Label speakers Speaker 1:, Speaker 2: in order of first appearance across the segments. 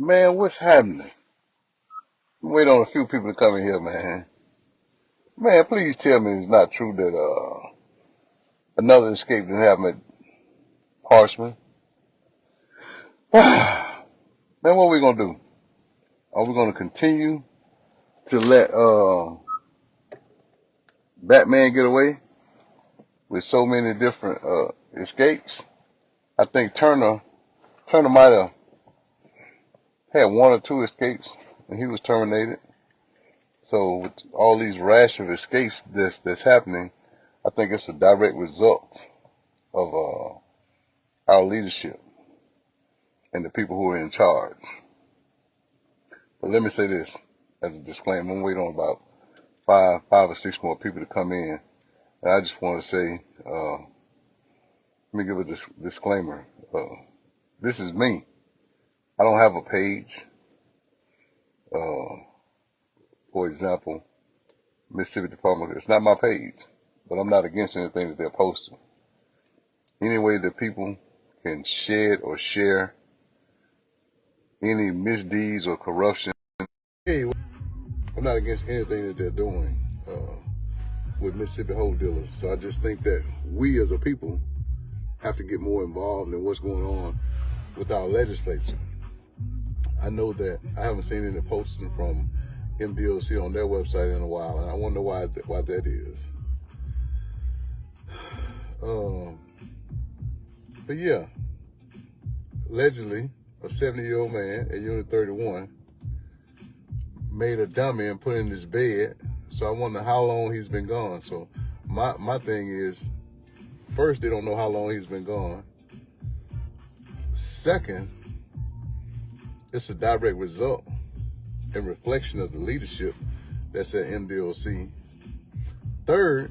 Speaker 1: Man, what's happening? Wait on a few people to come in here, man. Man, please tell me it's not true that another escape didn't happen at Parchman. Man, what are we gonna do? Are we gonna continue to let Batman get away with so many different escapes? I think Turner might have had one or two escapes and he was terminated. So with all these rash of escapes that's happening, I think it's a direct result of our leadership and the people who are in charge. But let me say this as a disclaimer. I'm waiting on about five or six more people to come in. And I just want to say, let me give a disclaimer. This is me. I don't have a page. For example, Mississippi Department, it's not my page, but I'm not against anything that they're posting. Any way that people can shed or share any misdeeds or corruption. Hey, I'm not against anything that they're doing with Mississippi Hold Dealers. So I just think that we as a people have to get more involved in what's going on with our legislature. I know that I haven't seen any posting from MDOC on their website in a while, and I wonder why that is. But yeah, allegedly, a 70-year-old man at Unit 31 made a dummy and put in his bed. So I wonder how long he's been gone. So my thing is, first, they don't know how long he's been gone. Second, it's a direct result and reflection of the leadership that's at MDOC. Third,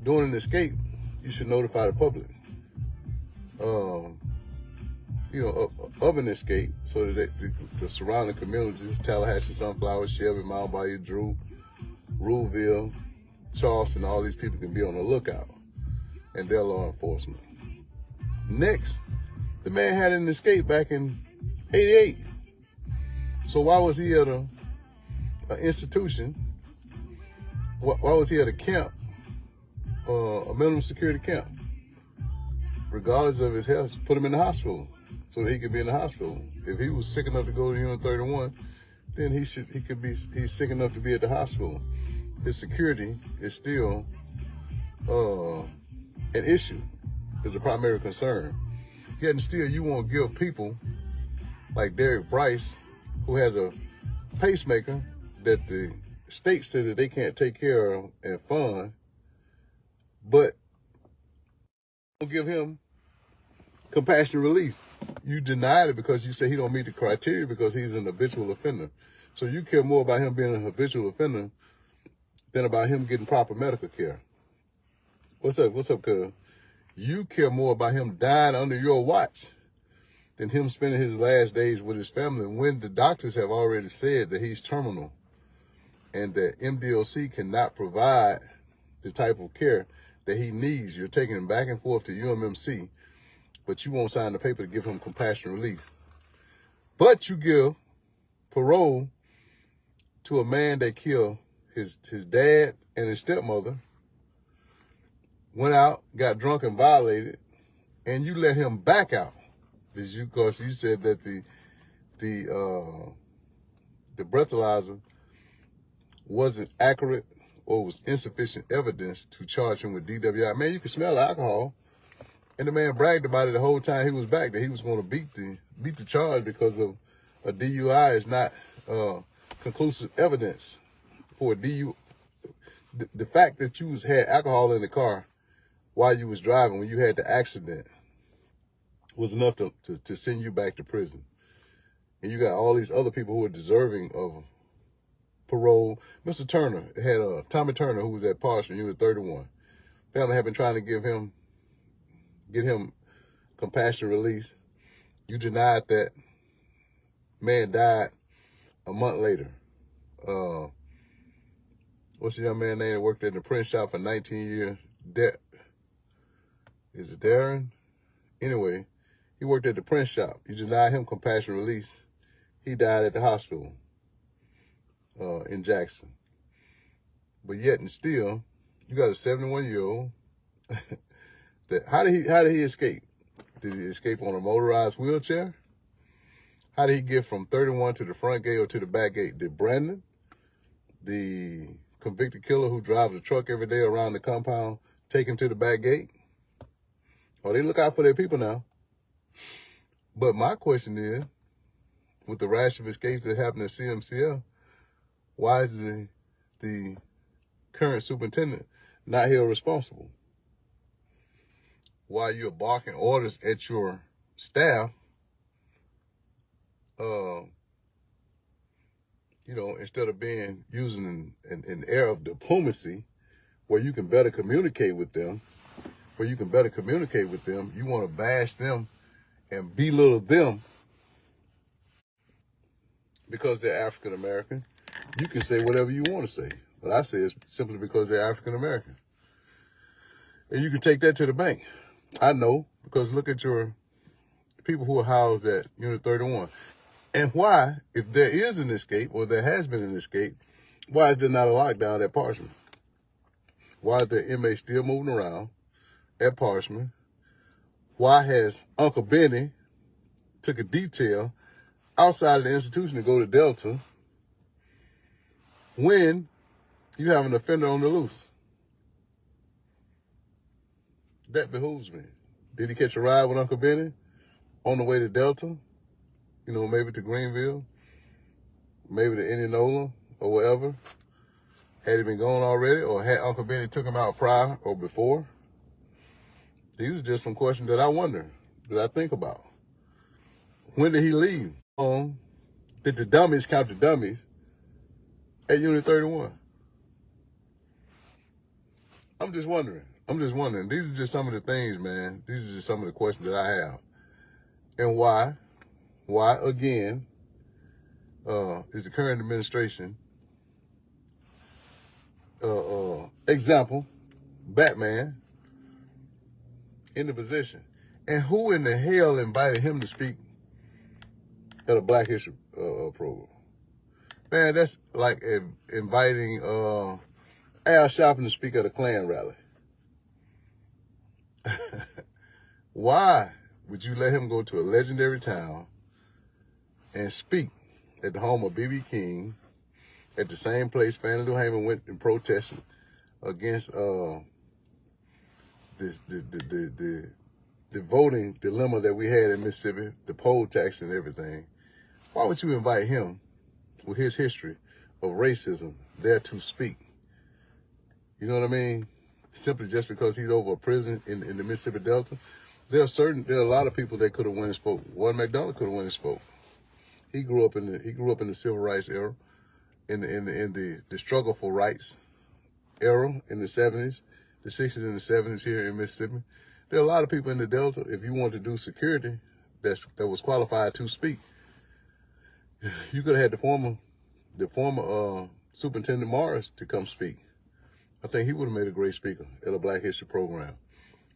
Speaker 1: during an escape, you should notify the public. Of an escape, so that the surrounding communities, Tallahassee, Sunflower, Shelby, Mount Bayou, Drew, Ruleville, Charleston, all these people can be on the lookout, and their law enforcement. Next, the man had an escape back in '88. So why was he at an institution? Why was he at a camp, a minimum security camp? Regardless of his health, put him in the hospital so that he could be in the hospital. If he was sick enough to go to Unit 31, then he's sick enough to be at the hospital. His security is still an issue, is a primary concern. Yet and still, you won't give people like Derek Bryce, who has a pacemaker that the state said that they can't take care of and fund, but don't give him compassionate relief. You denied it because you say he don't meet the criteria because he's an habitual offender. So you care more about him being a habitual offender than about him getting proper medical care. What's up, cuz? You care more about him dying under your watch than him spending his last days with his family when the doctors have already said that he's terminal and that MDOC cannot provide the type of care that he needs. You're taking him back and forth to UMMC, but you won't sign the paper to give him compassionate release. But you give parole to a man that killed his dad and his stepmother, went out, got drunk and violated, and you let him back out. Because you said that the breathalyzer wasn't accurate or was insufficient evidence to charge him with DWI. Man, you can smell alcohol. And the man bragged about it the whole time he was back, that he was going to beat the charge because of a DUI is not conclusive evidence for a DUI. The fact that you had alcohol in the car while you was driving when you had the accident was enough to send you back to prison. And you got all these other people who are deserving of parole. Mr. Turner had Tommy Turner, who was at Parchman, Unit 31. Family had been trying to get him compassionate release. You denied that. Man died a month later. What's the young man name that worked at the print shop for 19 years? Is it Darren? Anyway, he worked at the print shop. You denied him compassionate release. he died at the hospital in Jackson. But yet and still, you got a 71-year-old. How did he escape? Did he escape on a motorized wheelchair? How did he get from 31 to the front gate or to the back gate? Did Brandon, the convicted killer who drives a truck every day around the compound, take him to the back gate? Oh, they look out for their people now. But my question is, with the rash of escapes that happened at CMCL, why is the current superintendent not held responsible? While you're barking orders at your staff, instead of using an air of diplomacy where you can better communicate with them, you want to bash them and belittle them because they're African American. You can say whatever you want to say, but I say it's simply because they're African American. And you can take that to the bank. I know, because look at your people who are housed at Unit 31. And why, if there is an escape, or there has been an escape, why is there not a lockdown at Parchman? Why are the inmates still moving around at Parchman? Why has Uncle Benny took a detail outside of the institution to go to Delta when you have an offender on the loose? That behooves me. Did he catch a ride with Uncle Benny on the way to Delta? Maybe to Greenville, maybe to Indianola or wherever. Had he been gone already, or had Uncle Benny took him out prior or before? These are just some questions that I wonder, that I think about. When did he leave? Did the dummies count the dummies at Unit 31? I'm just wondering. These are just some of the things, man. These are just some of the questions that I have. And why again, is the current administration, example, Batman, in the position? And who in the hell invited him to speak at a Black History program? Man, that's like inviting Al Sharpton to speak at a Klan rally. Why would you let him go to a legendary town and speak at the home of B.B. King, at the same place Fannie Lou Hamer went and protested against the voting dilemma that we had in Mississippi, the poll tax and everything? Why would you invite him, with his history of racism, there to speak? You know what I mean? Simply just because he's over a prison in the Mississippi Delta. There are a lot of people that could have went and spoke. Warren McDonald could have went and spoke. He grew up in the civil rights era, in the struggle for rights era in the 70s, the 60s and the 70s here in Mississippi. There are a lot of people in the Delta, if you want to do security, that was qualified to speak. You could have had the former Superintendent Morris to come speak. I think he would have made a great speaker at a Black History program.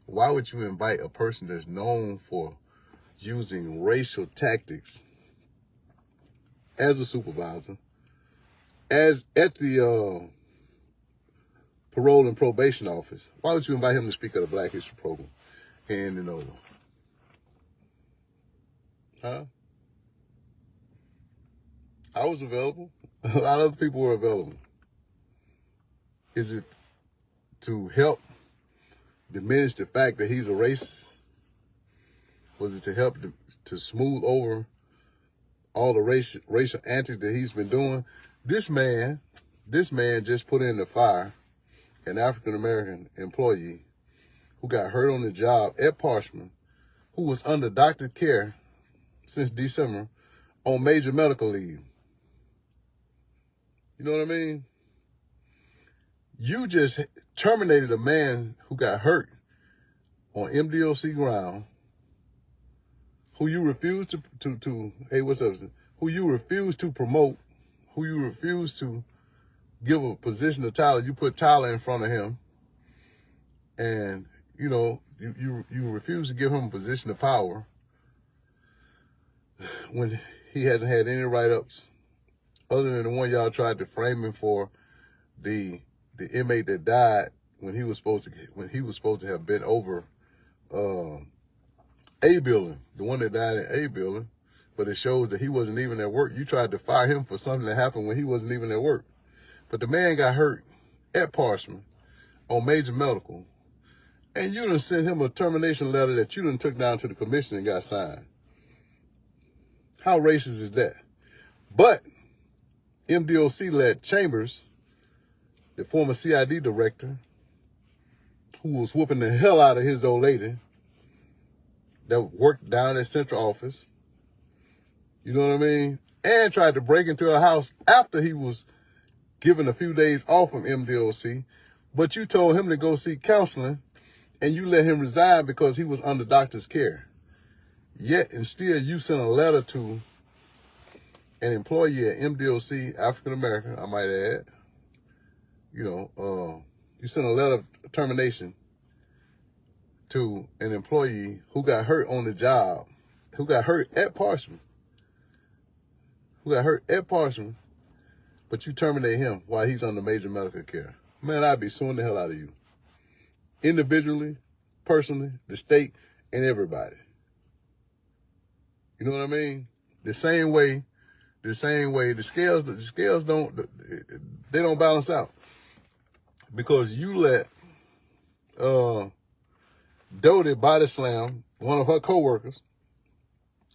Speaker 1: Why would you invite a person that's known for using racial tactics as a supervisor, as at the parole and probation office? Why would you invite him to speak at a Black History program in Indianola? Huh? I was available. A lot of other people were available. Is it to help diminish the fact that he's a racist? Was it to help to smooth over all the racial antics that he's been doing? This man just put in the fire an African-American employee who got hurt on the job at Parchman, who was under doctor care since December on major medical leave. You know what I mean? You just terminated a man who got hurt on MDOC ground, who you refused to hey, what's up? Who you refused to promote, who you refused to give a position to Tyler. You put Tyler in front of him, and you refuse to give him a position of power when he hasn't had any write-ups other than the one y'all tried to frame him for, the inmate that died when he was supposed to have been over A building, the one that died in A building, but it shows that he wasn't even at work. You tried to fire him for something that happened when he wasn't even at work. But the man got hurt at Parchman on major medical, and you done sent him a termination letter that you done took down to the commission and got signed. How racist is that? But MDOC let Chambers, the former CID director, who was whooping the hell out of his old lady that worked down at central office, you know what I mean, and tried to break into a house after he was given a few days off from MDOC, but you told him to go seek counseling, and you let him resign because he was under doctor's care. Yet, and still, you sent a letter to an employee at MDOC, African American, I might add. You know, you sent a letter of termination to an employee who got hurt on the job, who got hurt at Parchman, but you terminate him while he's under major medical care. Man, I'd be suing the hell out of you. Individually, personally, the state, and everybody. You know what I mean? The same way, the scales don't balance out. Because you let Dodie body slam one of her coworkers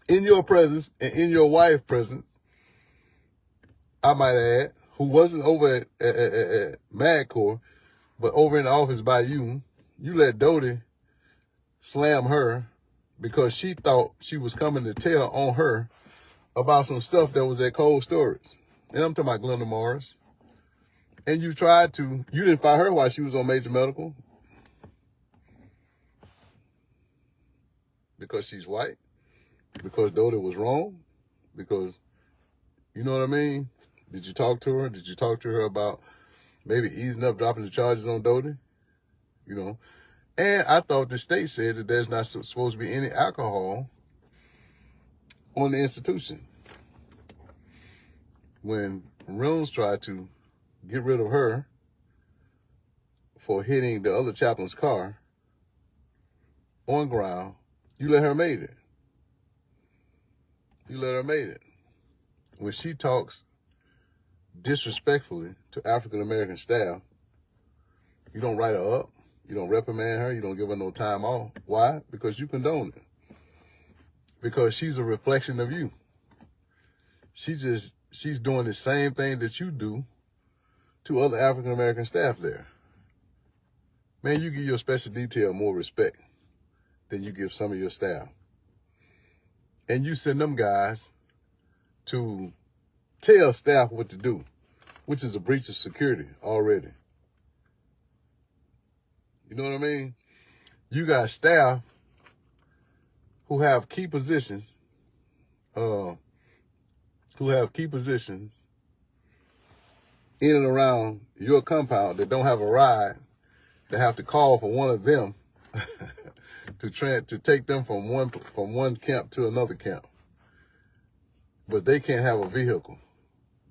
Speaker 1: in your presence and in your wife's presence, I might add, who wasn't over at MadCorp, but over in the office by you. You let Dodie slam her because she thought she was coming to tell on her about some stuff that was at Cold Storage. And I'm talking about Glenda Morris. And you didn't fire her while she was on major medical because she's white, because Dodie was wrong, because, you know what I mean? Did you talk to her? Did you talk to her about maybe easing up, dropping the charges on Dodie? You know? And I thought the state said that there's not supposed to be any alcohol on the institution. When Reynolds tried to get rid of her for hitting the other chaplain's car on ground, you let her make it. You let her make it. When she talks disrespectfully to African-American staff, you don't write her up. You don't reprimand her. You don't give her no time off. Why? Because you condone it. Because she's a reflection of you. She's doing the same thing that you do to other African-American staff there. Man, you give your special detail more respect than you give some of your staff. And you send them guys to tell staff what to do, which is a breach of security already. You know what I mean? You got staff who have key positions, in and around your compound that don't have a ride, that have to call for one of them to take them from one camp to another camp. But they can't have a vehicle.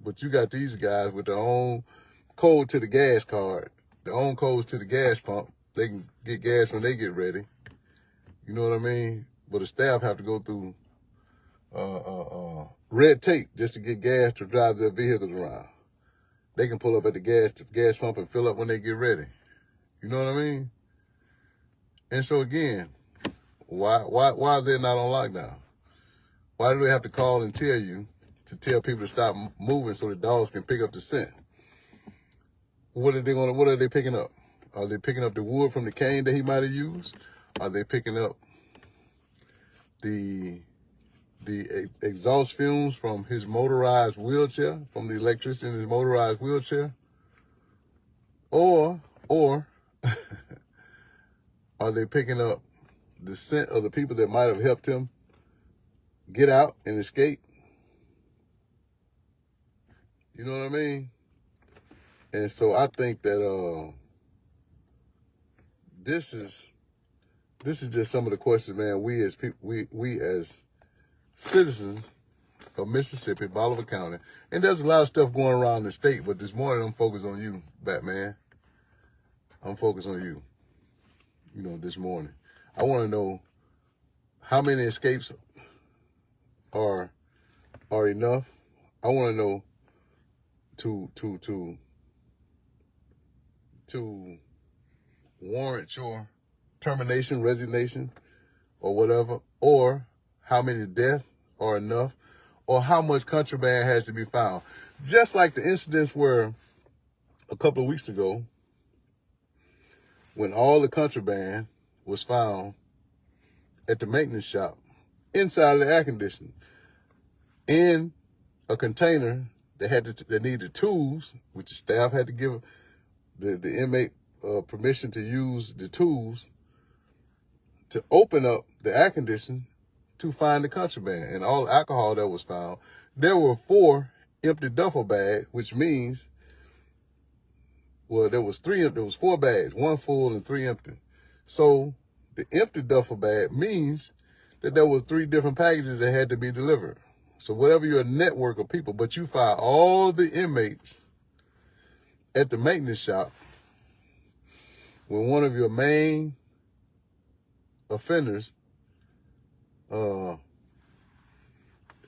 Speaker 1: But you got these guys with their own code to the gas card, their own codes to the gas pump. They can get gas when they get ready. You know what I mean? But the staff have to go through red tape just to get gas to drive their vehicles around. They can pull up at the gas pump and fill up when they get ready. You know what I mean? And so again, why are they not on lockdown? Why do they have to call and tell you to tell people to stop moving so the dogs can pick up the scent? What are they picking up? Are they picking up the wood from the cane that he might have used? Are they picking up the exhaust fumes from his motorized wheelchair, from the electricity in his motorized wheelchair? Or are they picking up the scent of the people that might have helped him get out and escape? You know what I mean? And so I think that this is just some of the questions, man. We as people, we as citizens of Mississippi, Bolivar County. And there's a lot of stuff going around the state, but this morning I'm focused on you, Batman. I'm focused on you, this morning. I want to know how many escapes are enough. I want to know to warrant your termination, resignation, or whatever, or how many deaths are enough, or how much contraband has to be found. Just like the incidents where a couple of weeks ago, when all the contraband was found at the maintenance shop, inside of the air conditioning, in a container that needed tools, which the staff had to give the inmate permission to use the tools to open up the air conditioner to find the contraband and all the alcohol that was found. There were 4 empty duffel bags, which means, well, there was 4 bags, 1 full and 3 empty. So the empty duffel bag means that there was 3 different packages that had to be delivered. So whatever your network of people, but you find all the inmates at the maintenance shop when one of your main offenders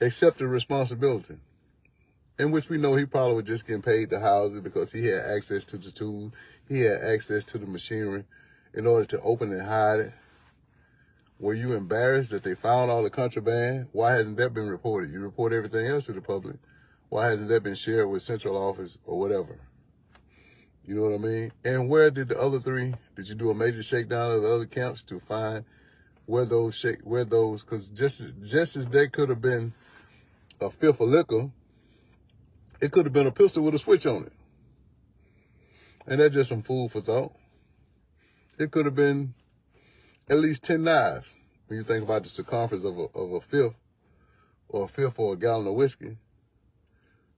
Speaker 1: accepted responsibility, in which we know he probably was just getting paid to house it because he had access to the tools, he had access to the machinery in order to open and hide it. Were you embarrassed that they found all the contraband? Why hasn't that been reported? You report everything else to the public. Why hasn't that been shared with central office or whatever? You know what I mean? And where did the other 3, did you do a major shakedown of the other camps to find where those, because just as there could have been a 5th of liquor, it could have been a pistol with a switch on it. And that's just some food for thought. It could have been at least 10 knives when you think about the circumference of a 5th, or a 5th or a gallon of whiskey.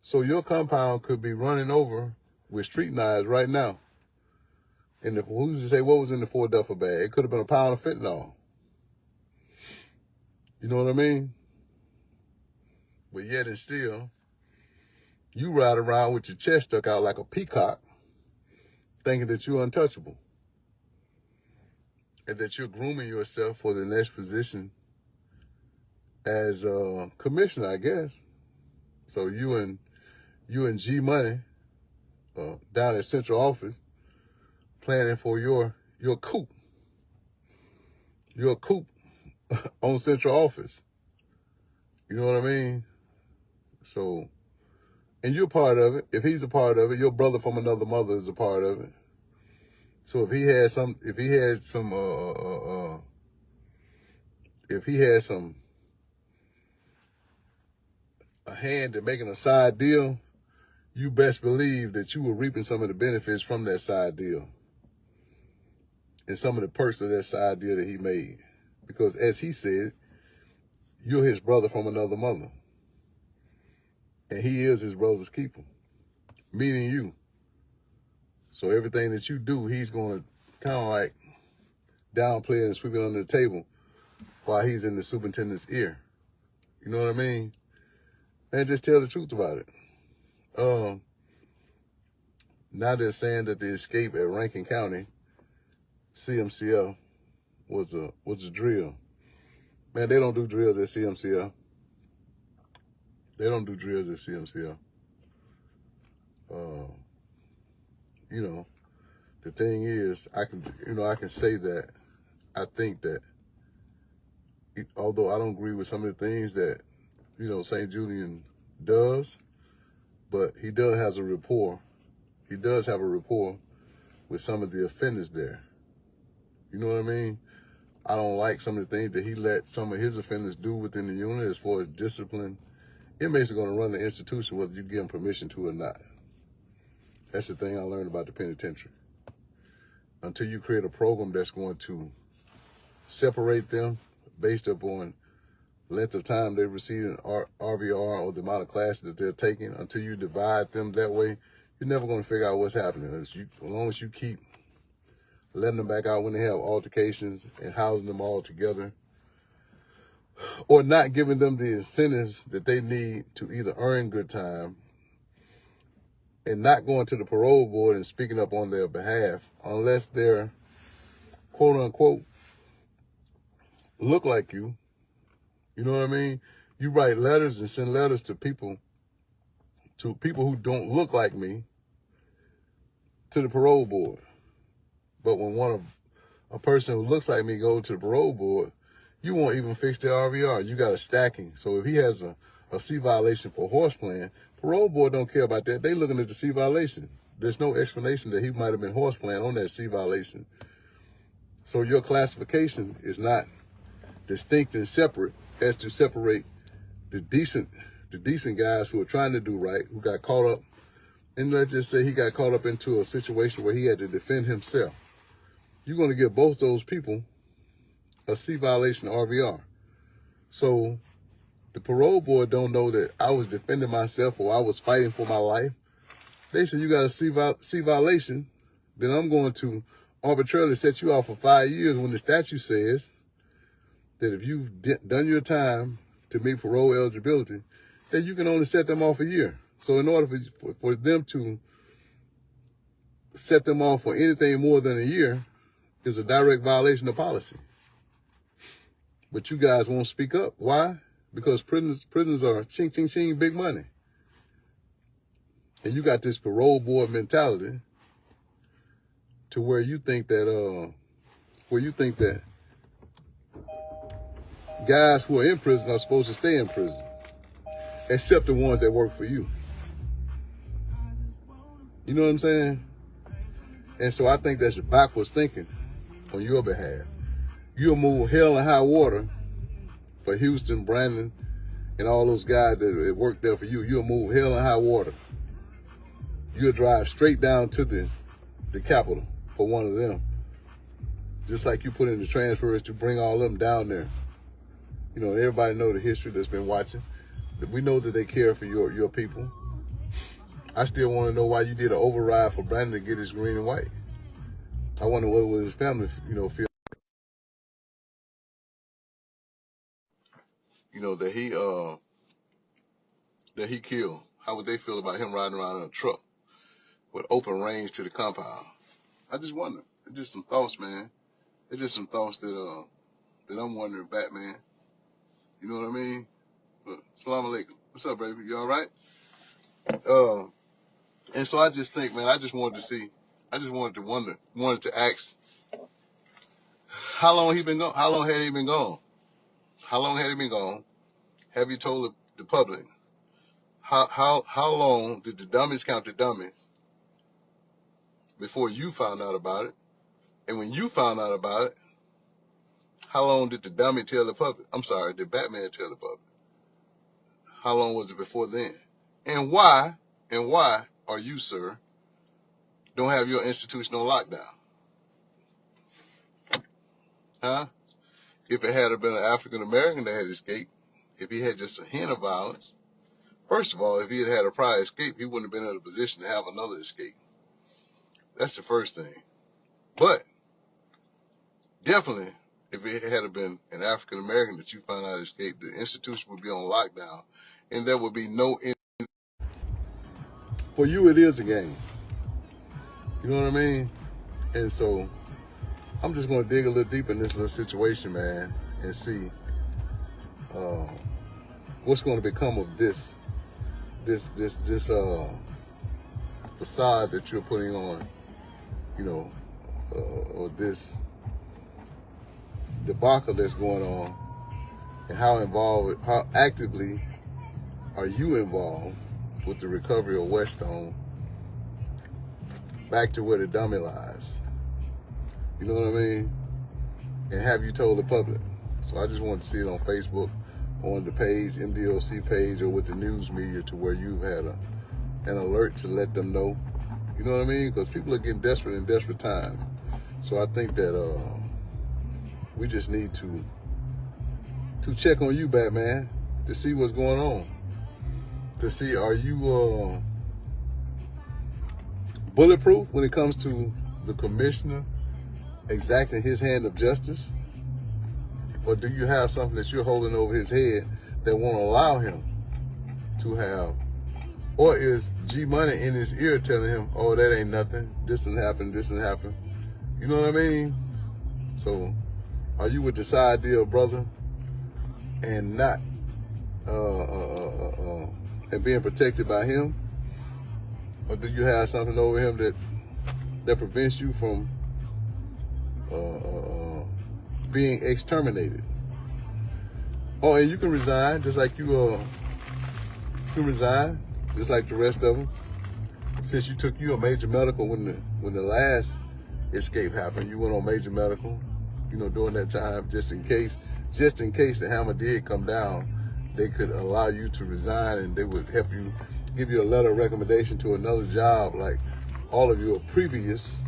Speaker 1: So your compound could be running over with street knives right now. And who's to say what was in the 4 duffel bag? It could have been a pound of fentanyl. You know what I mean? But yet and still, you ride around with your chest stuck out like a peacock, thinking that you're untouchable. And that you're grooming yourself for the next position as commissioner, I guess. So you and G Money down at central office planning for your coup. Your coup on central office. You know what I mean? So, and you're part of it. If he's a part of it, your brother from another mother is a part of it. So if he had a hand in making a side deal, you best believe that you were reaping some of the benefits from that side deal and some of the perks of that side deal that he made. Because as he said, you're his brother from another mother. And he is his brother's keeper, meaning you. So everything that you do, he's going to kind of like downplay and sweep it under the table while he's in the superintendent's ear. You know what I mean? And just tell the truth about it. Now they're saying that the escape at Rankin County, CMCL, was a drill. Man, they don't do drills at CMCL. They don't do drills at CMCL. The thing is, I can say that I think that, although I don't agree with some of the things that, St. Julian does, but he does have a rapport. He does have a rapport with some of the offenders there. You know what I mean? I don't like some of the things that he let some of his offenders do within the unit as far as discipline. Inmates are going to run the institution whether you give them permission to or not. That's the thing I learned about the penitentiary. Until you create a program that's going to separate them based upon length of time they receive an RVR or the amount of classes that they're taking, until you divide them that way, you're never going to figure out what's happening. As long as you keep letting them back out when they have altercations and housing them all together, or not giving them the incentives that they need to either earn good time, and not going to the parole board and speaking up on their behalf unless they're quote unquote look like you. You know what I mean? You write letters and send letters to people who don't look like me to the parole board. But when a person who looks like me go to the parole board, you won't even fix their RVR. You got a stacking. So if he has a C violation for horse playing, parole board don't care about that. They looking at the C violation. There's no explanation that he might have been horse playing on that C violation. So your classification is not distinct and separate as to separate the decent guys who are trying to do right, who got caught up. And let's just say he got caught up into a situation where he had to defend himself. You're going to give both those people a C violation RVR. So the parole board don't know that I was defending myself or I was fighting for my life. They said you got a C violation, then I'm going to arbitrarily set you off for 5 years when the statute says that if you've done your time to meet parole eligibility, then you can only set them off a year. So in order for them to set them off for anything more than a year is a direct violation of policy. But you guys won't speak up. Why? Because prisons are ching, ching, ching, big money. And you got this parole board mentality to where you think that guys who are in prison are supposed to stay in prison, except the ones that work for you. You know what I'm saying? And so I think that's backwards thinking on your behalf. You'll move hell and high water for Houston, Brandon, and all those guys that work there for you. You'll move hell and high water. You'll drive straight down to the Capitol for one of them. Just like you put in the transfers to bring all of them down there. You know, everybody know the history that's been watching. We know that they care for your people. I still want to know why you did an override for Brandon to get his green and white. I wonder what would his family, feel. That he killed. How would they feel about him riding around in a truck with open range to the compound? I just wonder. It's just some thoughts, man. It's just some thoughts that I'm wondering, Batman. You know what I mean? But, Salam alaikum. What's up, baby? You all right? And so I just think, man, I just wanted to ask, how long had he been gone? How long had he been gone? Have you told the public? How long did the dummies count the dummies before you found out about it? And when you found out about it, how long did the dummy tell the public? I'm sorry, did Batman tell the public? How long was it before then? And why are you, sir, don't have your institution on lockdown? Huh? If it had been an African American that had escaped, if he had just a hint of violence, first of all, if he had a prior escape, he wouldn't have been in a position to have another escape. That's the first thing. But definitely, if it had been an African American that you found out escaped, the institution would be on lockdown, and there would be no. For you, it is a game. You know what I mean? And so, I'm just going to dig a little deep in this little situation, man, and see what's going to become of this facade that you're putting on, or this debacle that's going on, and how actively are you involved with the recovery of Whetstone back to where the dummy lies? You know what I mean? And have you told the public? So I just wanted to see it on Facebook, on the page, MDLC page, or with the news media, to where you've had an alert to let them know. You know what I mean? Because people are getting desperate in desperate times. So I think that we just need to check on you, Batman, to see what's going on. To see, are you bulletproof when it comes to the commissioner exacting his hand of justice? Or do you have something that you're holding over his head that won't allow him to have? Or is G Money in his ear telling him, oh, that ain't nothing, this didn't happen, this didn't happen? You know what I mean? So are you with this idea, brother, and not and being protected by him? Or do you have something over him that prevents you from being exterminated? Oh, and you can resign just like you can resign just like the rest of them. Since you took a major medical when the last escape happened, you went on major medical, you know, during that time, just in case the hammer did come down, they could allow you to resign, and they would help you, give you a letter of recommendation to another job, like all of your previous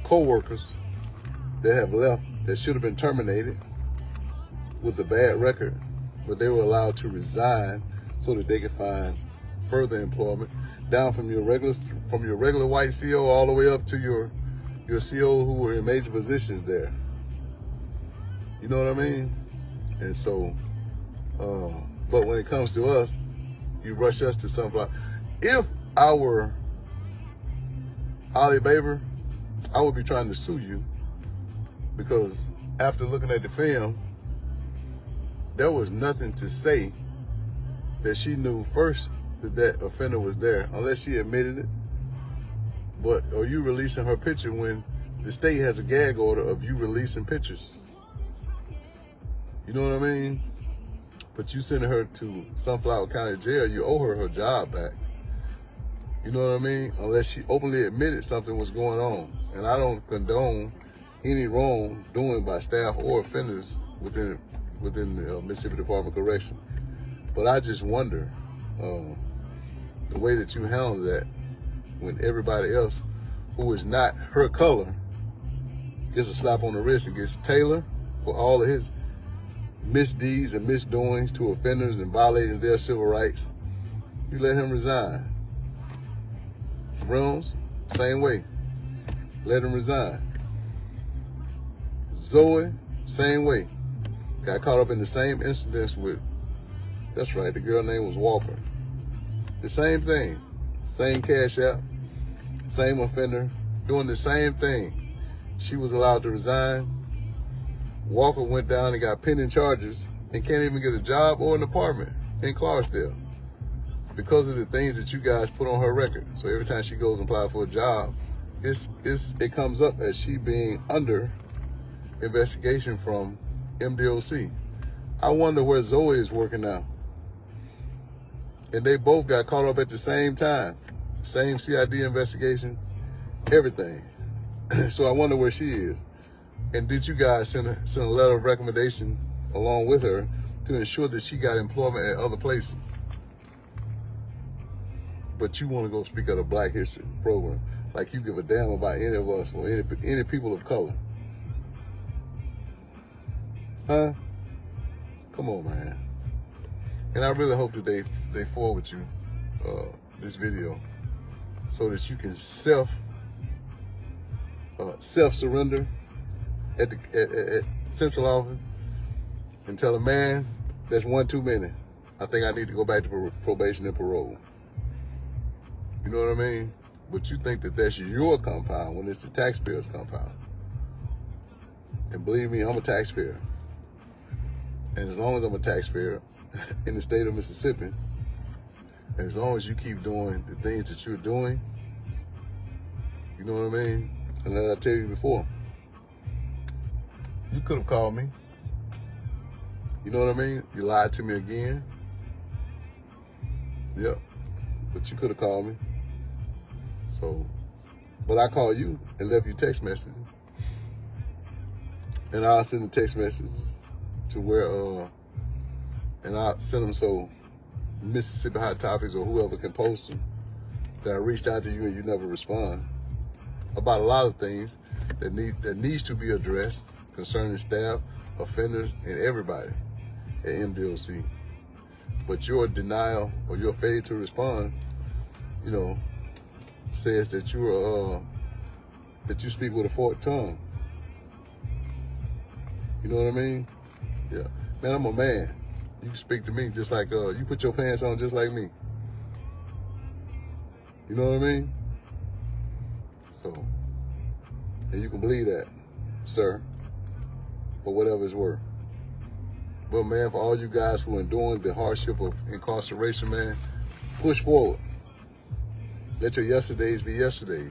Speaker 1: co-workers that have left, that should have been terminated with a bad record, but they were allowed to resign so that they could find further employment, down from your regular white CO all the way up to your CO who were in major positions there. You know what I mean? And so, but when it comes to us, you rush us to something like, if I were Ali Baber, I would be trying to sue you, because after looking at the film, there was nothing to say that she knew first that offender was there, unless she admitted it. But are you releasing her picture when the state has a gag order of you releasing pictures? You know what I mean? But you sending her to Sunflower County Jail, you owe her job back. You know what I mean? Unless she openly admitted something was going on. And I don't condone any wrongdoing by staff or offenders within the Mississippi Department of Correction. But I just wonder the way that you handle that when everybody else who is not her color gets a slap on the wrist and gets Taylor for all of his misdeeds and misdoings to offenders and violating their civil rights. You let him resign. Realms, same way. Let him resign. Zoe, same way. Got caught up in the same incidents with, that's right, the girl name was Walker. The same thing. Same cash app, same offender, doing the same thing. She was allowed to resign. Walker went down and got pending charges and can't even get a job or an apartment in Clarksdale because of the things that you guys put on her record. So every time she goes and applies for a job, it comes up as she being under investigation from MDOC. I wonder where Zoe is working now. And they both got caught up at the same time. Same CID investigation, everything. So I wonder where she is. And did you guys send a letter of recommendation along with her to ensure that she got employment at other places? But you want to go speak at a Black History program like you give a damn about any of us or any people of color. Huh? Come on, man. And I really hope that they forward you this video so that you can self-surrender at central office and tell a man, that's one too many. I think I need to go back to probation and parole. You know what I mean? But you think that that's your compound when it's the taxpayer's compound. And believe me, I'm a taxpayer. And as long as I'm a taxpayer in the state of Mississippi, and as long as you keep doing the things that you're doing, you know what I mean? And as I tell you before, you could have called me. You know what I mean? You lied to me again. Yep. But you could have called me. So, but I called you and left you text messages. And I'll send the text messages to where, and I'll send them so Mississippi Hot Topics or whoever can post them, that I reached out to you and you never respond about a lot of things that needs to be addressed concerning staff, offenders, and everybody at MDOC. But your denial or your failure to respond, you know, says that that you speak with a forked tongue. You know what I mean? Yeah. Man, I'm a man. You can speak to me just like, you put your pants on just like me. You know what I mean? So, and you can believe that, sir, for whatever it's worth. But man, for all you guys who are enduring the hardship of incarceration, man, push forward. Let your yesterdays be yesterday.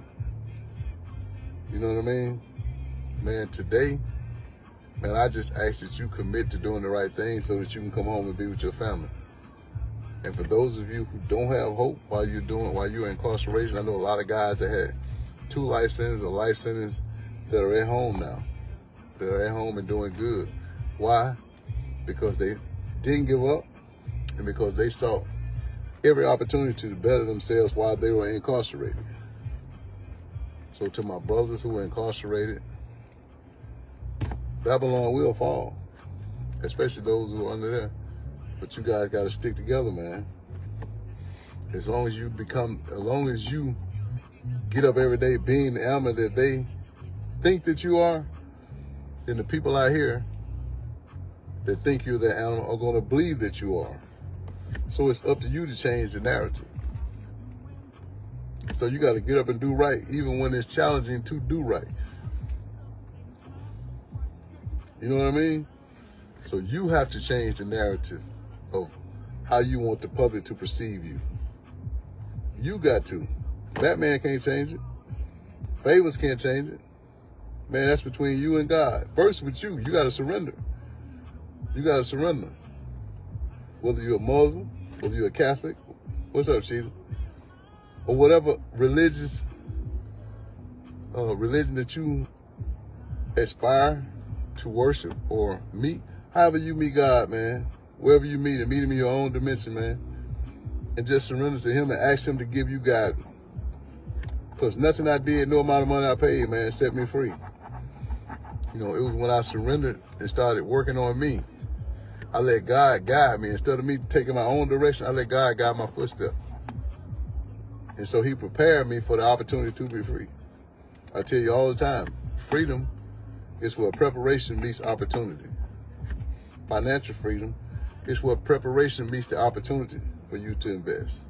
Speaker 1: You know what I mean? Man, today, man, I just ask that you commit to doing the right thing so that you can come home and be with your family. And for those of you who don't have hope while you're in incarceration, I know a lot of guys that had 2 life sentences or life sentences that are at home now, that are at home and doing good. Why? Because they didn't give up and because they saw every opportunity to better themselves while they were incarcerated. So to my brothers who are incarcerated, Babylon will fall, especially those who are under there. But you guys got to stick together, man. As long as you get up every day being the animal that they think that you are, then the people out here that think you're that animal are going to believe that you are. So it's up to you to change the narrative. So you got to get up and do right, even when it's challenging to do right. You know what I mean? So you have to change the narrative of how you want the public to perceive you. You got to. Batman can't change it. Favors can't change it. Man, that's between you and God. First with you, you got to surrender. You got to surrender. Whether you're a Muslim, whether you're a Catholic, what's up, Sheila? Or whatever religion that you aspire to worship or meet, however you meet God, man, wherever you meet him in your own dimension, man, and just surrender to him and ask him to give you guidance. Because nothing I did, no amount of money I paid, man, set me free. You know, it was when I surrendered and started working on me. I let God guide me. Instead of me taking my own direction, I let God guide my footsteps. And so he prepared me for the opportunity to be free. I tell you all the time, freedom is where preparation meets opportunity. Financial freedom is where preparation meets the opportunity for you to invest.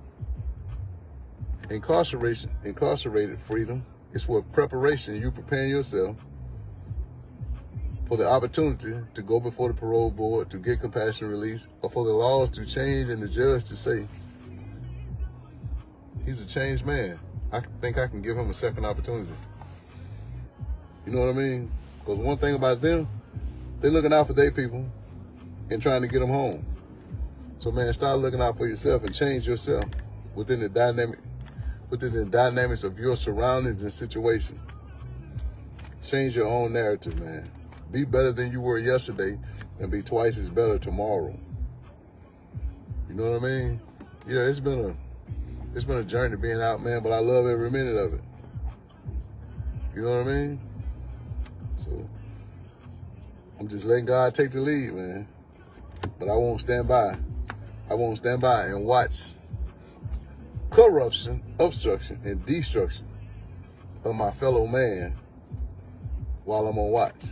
Speaker 1: Incarcerated freedom is where preparation, you preparing yourself for the opportunity to go before the parole board, to get compassionate release, or for the laws to change and the judge to say, he's a changed man. I think I can give him a second opportunity. You know what I mean? Because one thing about them, they're looking out for their people and trying to get them home. So man, start looking out for yourself and change yourself within the dynamics of your surroundings and situation. Change your own narrative, man. Be better than you were yesterday and be twice as better tomorrow. You know what I mean? Yeah, it's been a journey being out, man, but I love every minute of it. You know what I mean? So I'm just letting God take the lead, man. But I won't stand by. I won't stand by and watch corruption, obstruction, and destruction of my fellow man while I'm on watch.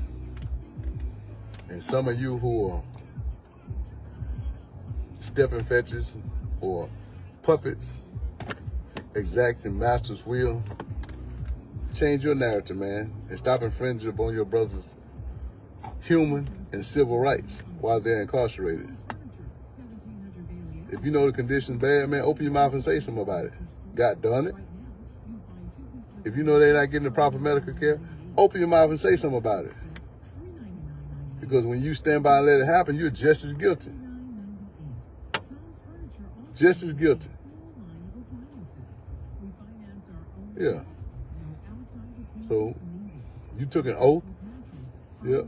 Speaker 1: And some of you who are stepping fetches or puppets exacting master's will, change your narrative, man, and stop infringing upon your brother's human and civil rights while they're incarcerated. If you know the condition's bad, man, open your mouth and say something about it. God done it. If you know they're not getting the proper medical care, open your mouth and say something about it. Because when you stand by and let it happen, you're just as guilty. Just as guilty. Yeah. So you took an oath. Yep.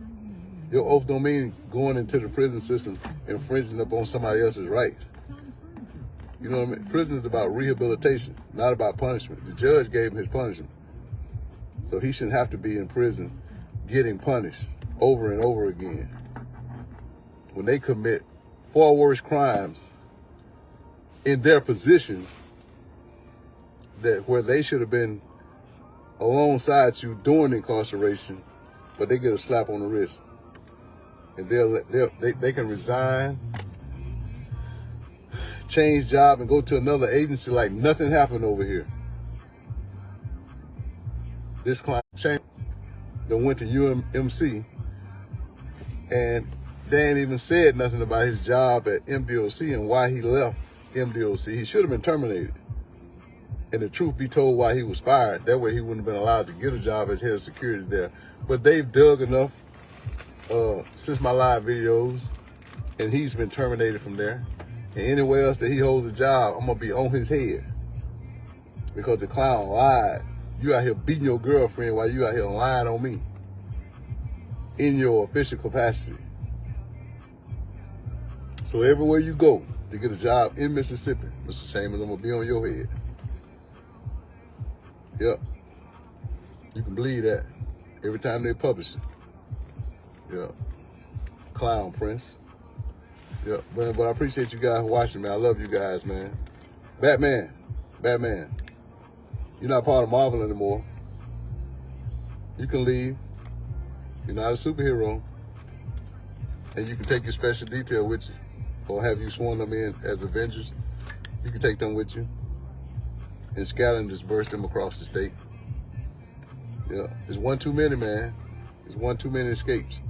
Speaker 1: Your oath don't mean going into the prison system infringing upon somebody else's rights. You know what I mean? Prison is about rehabilitation, not about punishment. The judge gave him his punishment. So he shouldn't have to be in prison getting punished over and over again. When they commit far worse crimes in their positions that where they should have been alongside you during incarceration, but they get a slap on the wrist. and they can resign, change job, and go to another agency like nothing happened over here. This client changed, then went to UMC, and they ain't even said nothing about his job at MDOC and why he left MDOC. He should have been terminated. And the truth be told, why he was fired. That way he wouldn't have been allowed to get a job as head of security there. But they've dug enough since my live videos, and he's been terminated from there. And anywhere else that he holds a job, I'm gonna be on his head. Because the clown lied. You out here beating your girlfriend while you out here lying on me in your official capacity. So everywhere you go to get a job in Mississippi, Mr. Chambers, I'm gonna be on your head. Yep. You can believe that. Every time they publish it. Yeah. Clown Prince. Yeah. But I appreciate you guys watching, man. I love you guys, man. Batman. You're not part of Marvel anymore. You can leave. You're not a superhero. And you can take your special detail with you. Or have you sworn them in as Avengers. You can take them with you. And scatter and disperse them across the state. Yeah. It's one too many, man. It's one too many escapes.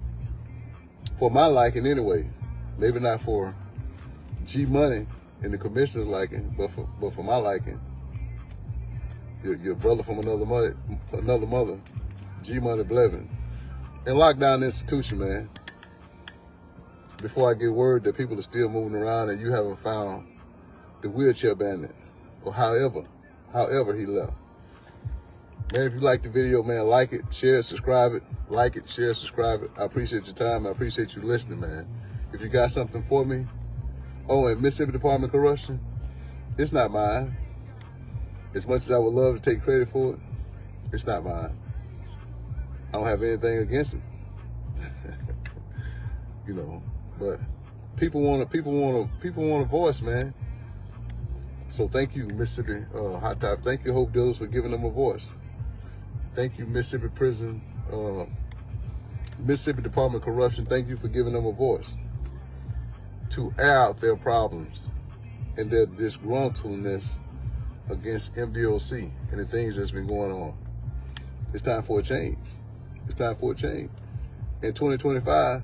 Speaker 1: For my liking anyway. Maybe not for G Money and the commissioner's liking, but for my liking. Your brother from another mother, G Money Blevin. And lock down the institution, man. Before I get word that people are still moving around and you haven't found the wheelchair bandit, or however he left. Man, if you like the video, man, like it, share it, subscribe it. Like it, share it, subscribe it. I appreciate your time. I appreciate you listening, man. If you got something for me, and Mississippi Department of Corruption, it's not mine. As much as I would love to take credit for it, it's not mine. I don't have anything against it. You know, but people want a voice, man. So thank you, Mississippi Hot Top. Thank you, Hope Dealers, for giving them a voice. Thank you, Mississippi Prison, Mississippi Department of Corruption. Thank you for giving them a voice to air out their problems and their disgruntledness against MDOC and the things that's been going on. It's time for a change. It's time for a change. In 2025,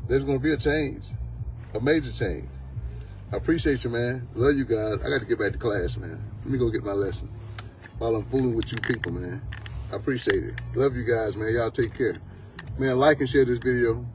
Speaker 1: there's going to be a change, a major change. I appreciate you, man. Love you guys. I got to get back to class, man. Let me go get my lesson while I'm fooling with you people, man. I appreciate it. Love you guys, man. Y'all take care. Man, like and share this video.